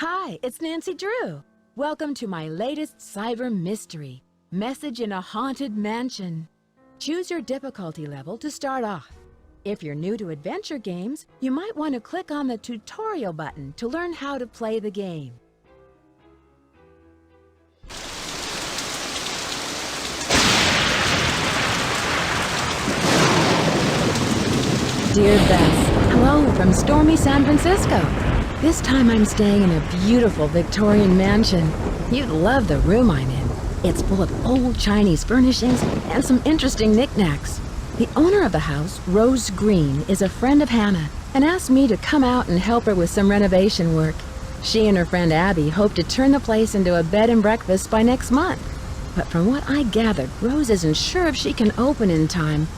Hi, it's Nancy Drew. Welcome to my latest cyber mystery, Message in a Haunted Mansion. Choose your difficulty level to start off. If you're new to adventure games, you might want to click on the tutorial button to learn how to play the game. Dear Bess, hello from stormy San Francisco. This time I'm staying in a beautiful Victorian mansion. You'd love the room I'm in. It's full of old Chinese furnishings and some interesting knickknacks. The owner of the house, Rose Green, is a friend of Hannah and asked me to come out and help her with some renovation work. She and her friend Abby hope to turn the place into a bed and breakfast by next month. But from what I gathered, Rose isn't sure if she can open in time.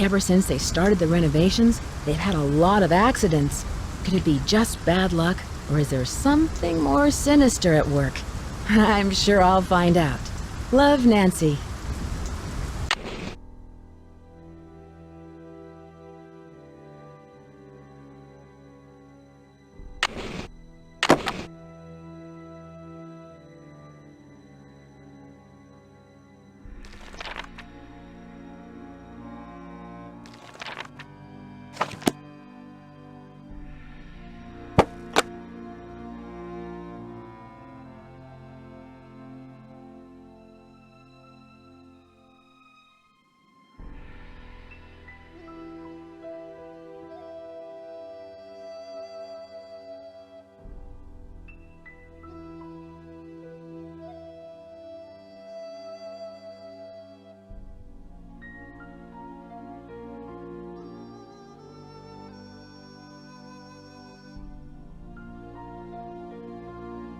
Ever since they started the renovations, they've had a lot of accidents. Could it be just bad luck, or is there something more sinister at work? I'm sure I'll find out. Love, Nancy.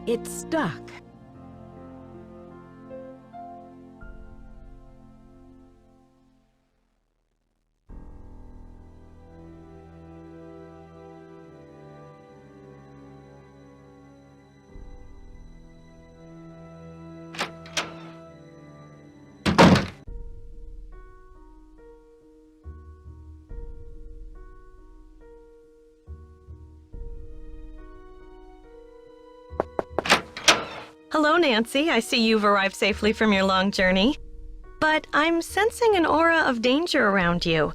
It's stuck. Hello, Nancy. I see you've arrived safely from your long journey. But I'm sensing an aura of danger around you.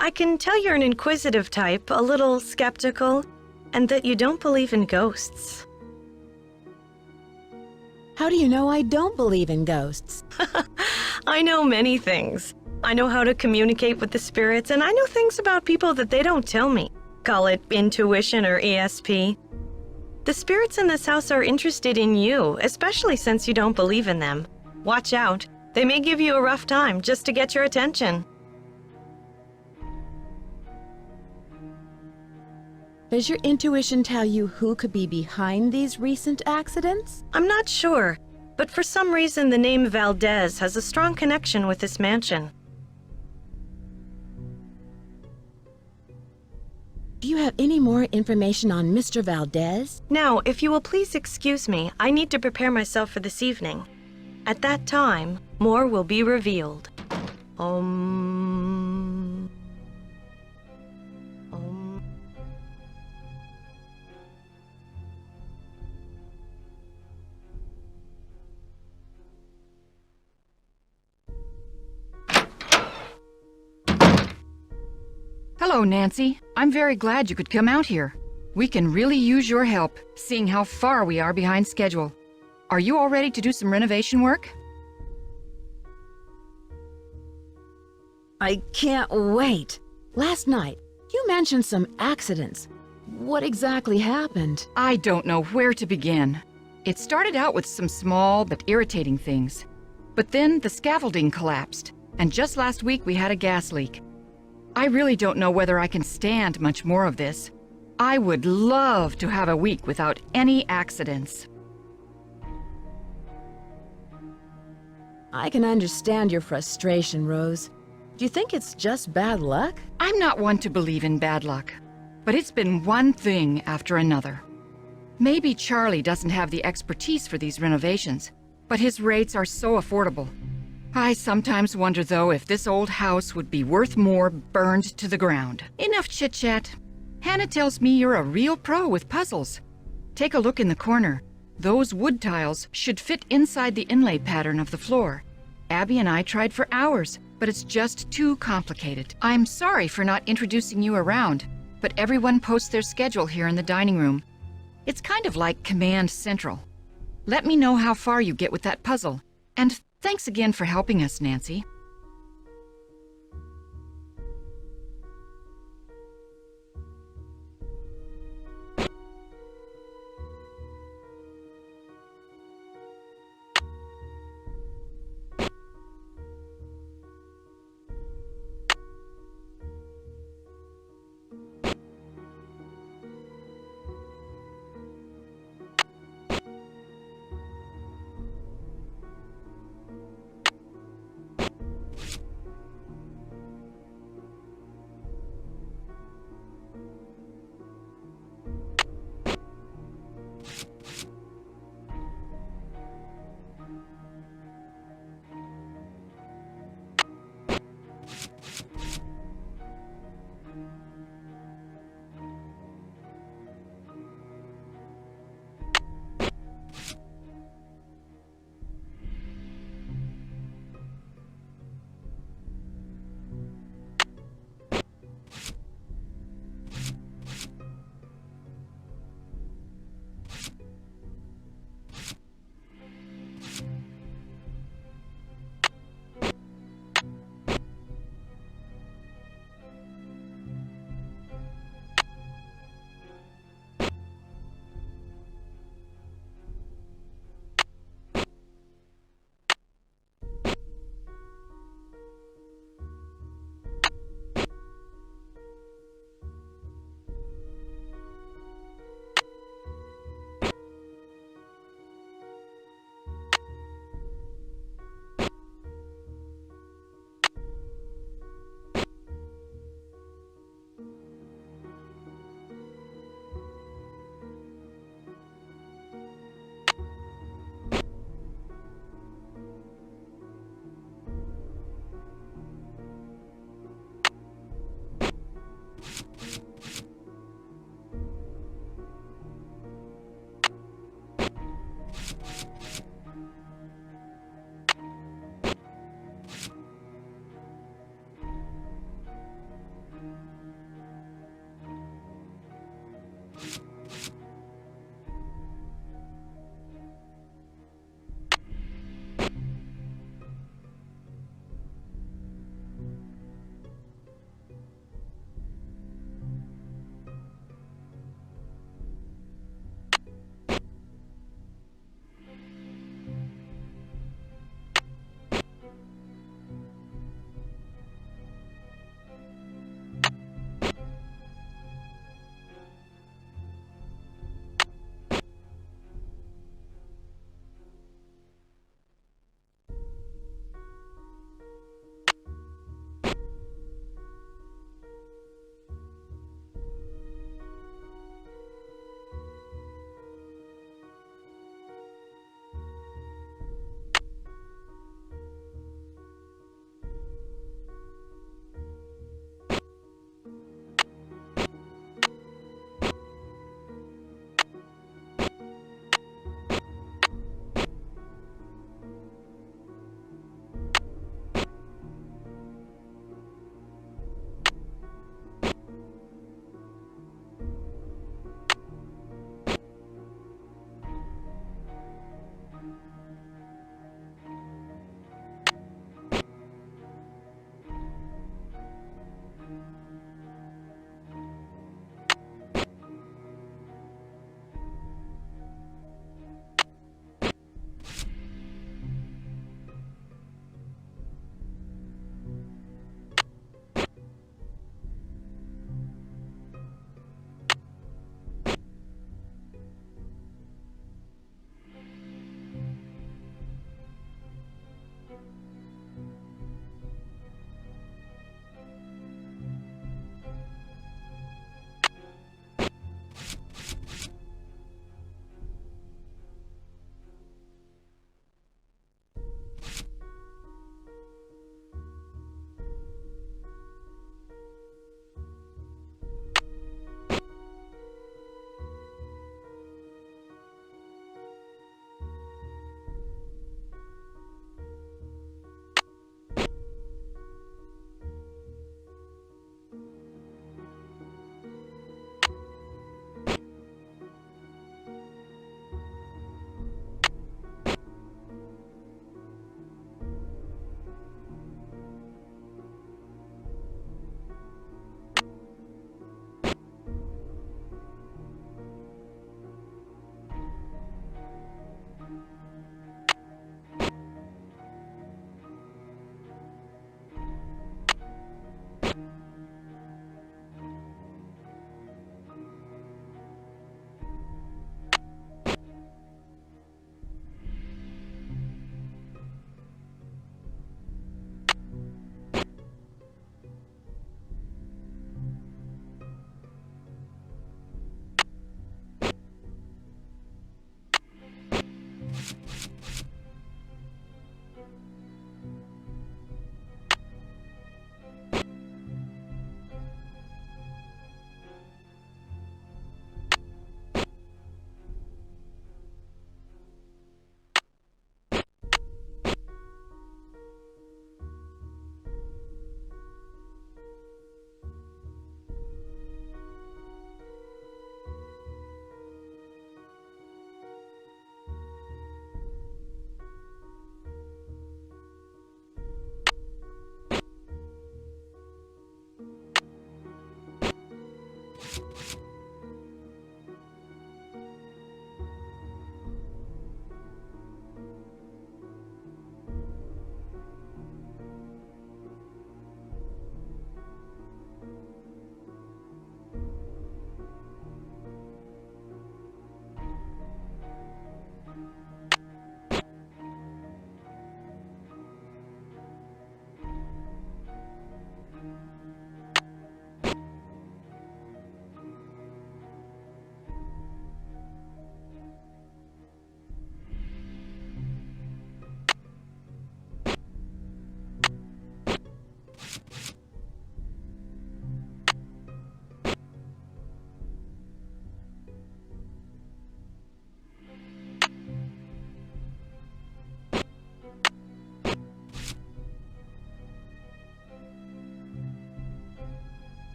I can tell you're an inquisitive type, a little skeptical, and that you don't believe in ghosts. How do you know I don't believe in ghosts? I know many things. I know how to communicate with the spirits, and I know things about people that they don't tell me. Call it intuition or ESP. The spirits in this house are interested in you, especially since you don't believe in them. Watch out. They may give you a rough time just to get your attention. Does your intuition tell you who could be behind these recent accidents? I'm not sure, but for some reason the name Valdez has a strong connection with this mansion. Do you have any more information on Mr. Valdez? Now, if you will please excuse me, I need to prepare myself for this evening. At that time, more will be revealed. Om. Hello, Nancy. I'm very glad you could come out here. We can really use your help, seeing how far we are behind schedule. Are you all ready to do some renovation work? I can't wait. Last night, you mentioned some accidents. What exactly happened? I don't know where to begin. It started out with some small but irritating things. But then the scaffolding collapsed, and just last week we had a gas leak. I really don't know whether I can stand much more of this. I would love to have a week without any accidents. I can understand your frustration, Rose. Do you think it's just bad luck? I'm not one to believe in bad luck, but it's been one thing after another. Maybe Charlie doesn't have the expertise for these renovations, but his rates are so affordable. I sometimes wonder, though, if this old house would be worth more burned to the ground. Enough chit-chat. Hannah tells me you're a real pro with puzzles. Take a look in the corner. Those wood tiles should fit inside the inlay pattern of the floor. Abby and I tried for hours, but it's just too complicated. I'm sorry for not introducing you around, but everyone posts their schedule here in the dining room. It's kind of like Command Central. Let me know how far you get with that puzzle. And thanks again for helping us, Nancy.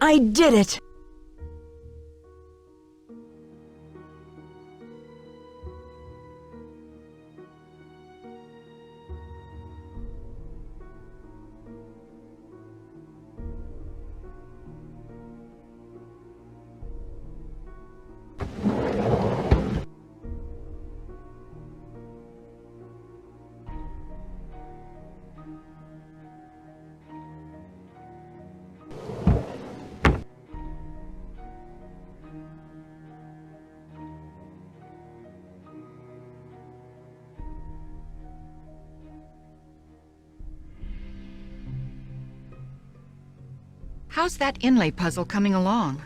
I did it! How's that inlay puzzle coming along?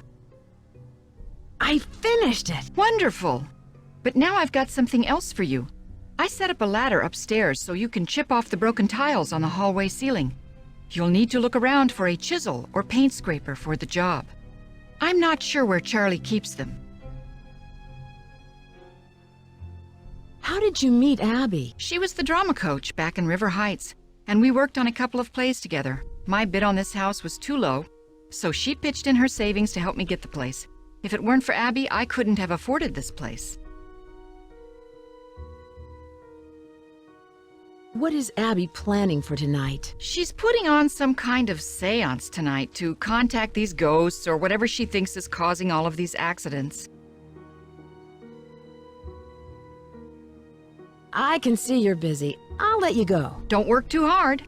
I finished it! Wonderful! But now I've got something else for you. I set up a ladder upstairs so you can chip off the broken tiles on the hallway ceiling. You'll need to look around for a chisel or paint scraper for the job. I'm not sure where Charlie keeps them. How did you meet Abby? She was the drama coach back in River Heights, and we worked on a couple of plays together. My bid on this house was too low, so she pitched in her savings to help me get the place. If it weren't for Abby, I couldn't have afforded this place. What is Abby planning for tonight? She's putting on some kind of seance tonight to contact these ghosts or whatever she thinks is causing all of these accidents. I can see you're busy. I'll let you go. Don't work too hard.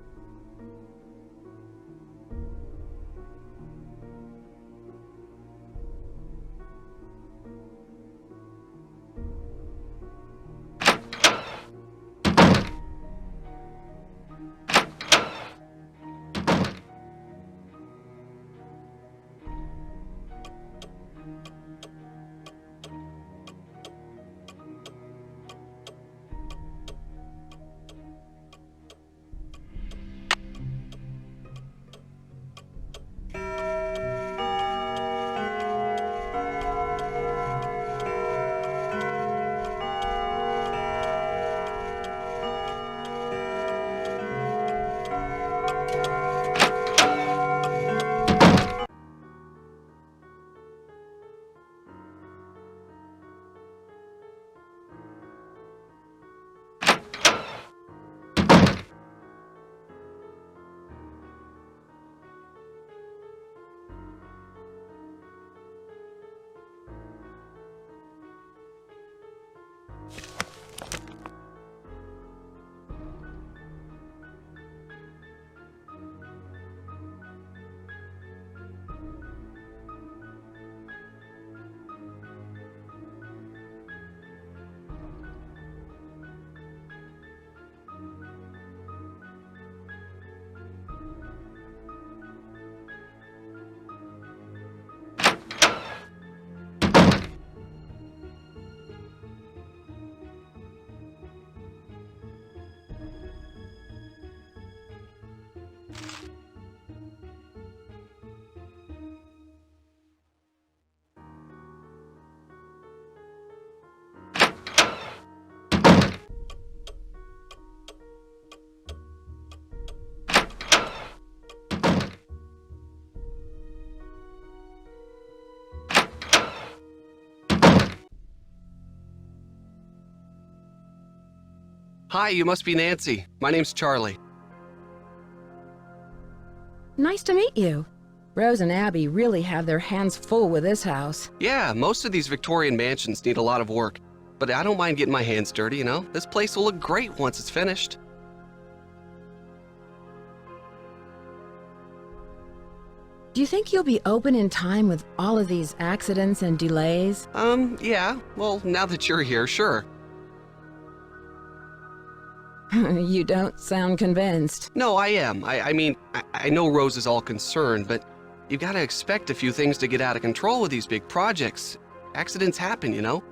Hi, you must be Nancy. My name's Charlie. Nice to meet you. Rose and Abby really have their hands full with this house. Yeah, most of these Victorian mansions need a lot of work, but I don't mind getting my hands dirty, you know? This place will look great once it's finished. Do you think you'll be open in time with all of these accidents and delays? Yeah. Well, now that you're here, sure. You don't sound convinced. No, I am. I mean, I know Rose is all concerned, but you gotta expect a few things to get out of control with these big projects. Accidents happen, you know?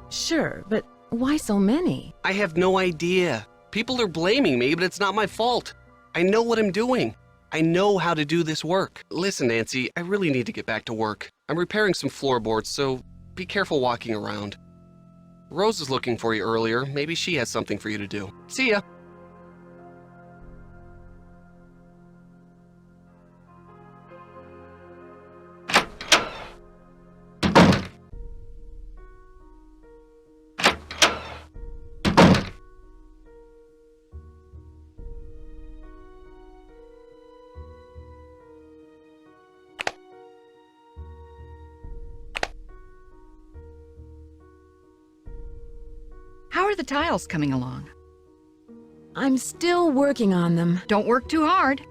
Sure, but why so many? I have no idea. People are blaming me, but it's not my fault. I know what I'm doing. I know how to do this work. Listen, Nancy, I really need to get back to work. I'm repairing some floorboards, so be careful walking around. Rose was looking for you earlier. Maybe she has something for you to do. See ya. How are the tiles coming along? I'm still working on them. Don't work too hard.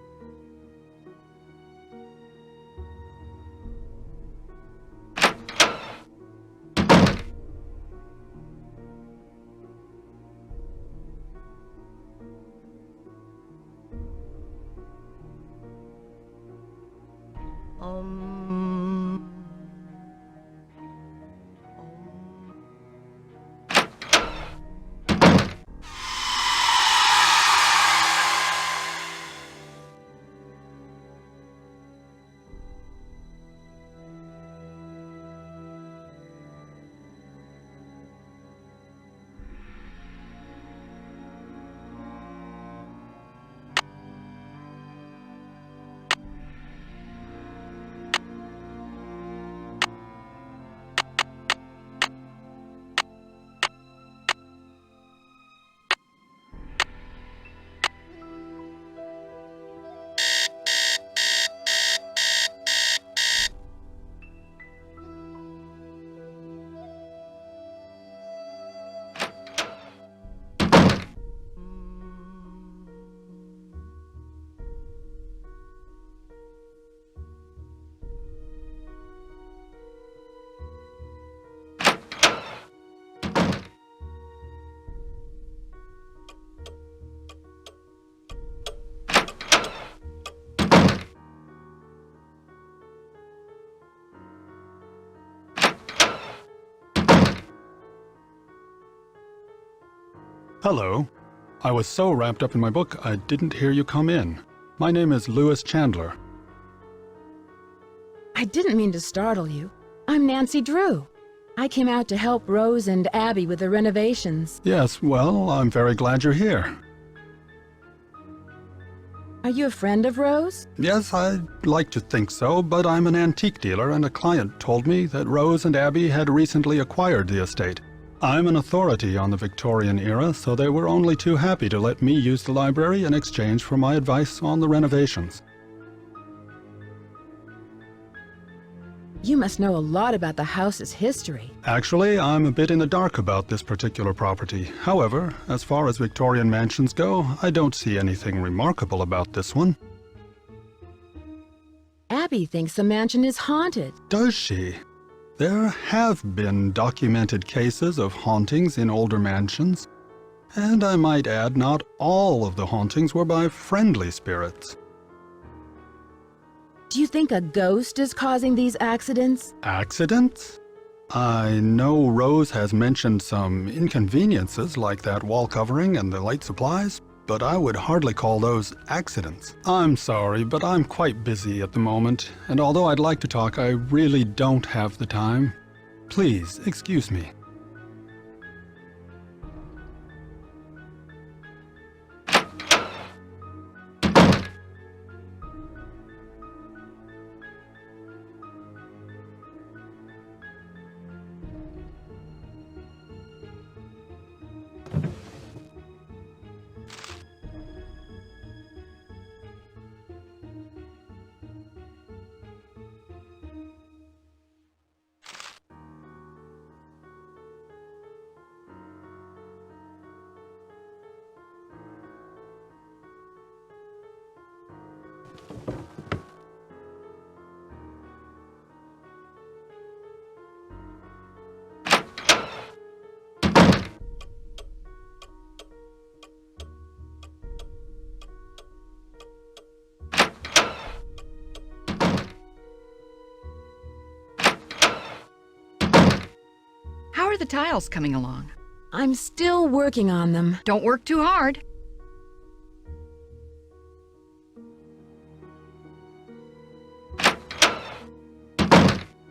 Hello. I was so wrapped up in my book, I didn't hear you come in. My name is Lewis Chandler. I didn't mean to startle you. I'm Nancy Drew. I came out to help Rose and Abby with the renovations. Yes, well, I'm very glad you're here. Are you a friend of Rose? Yes, I'd like to think so, but I'm an antique dealer and a client told me that Rose and Abby had recently acquired the estate. I'm an authority on the Victorian era, so they were only too happy to let me use the library in exchange for my advice on the renovations. You must know a lot about the house's history. Actually, I'm a bit in the dark about this particular property. However, as far as Victorian mansions go, I don't see anything remarkable about this one. Abby thinks the mansion is haunted. Does she? There have been documented cases of hauntings in older mansions, and I might add not all of the hauntings were by friendly spirits. Do you think a ghost is causing these accidents? Accidents? I know Rose has mentioned some inconveniences like that wall covering and the light supplies, but I would hardly call those accidents. I'm sorry, but I'm quite busy at the moment, and although I'd like to talk, I really don't have the time. Please, excuse me. How are the tiles coming along? I'm still working on them. Don't work too hard.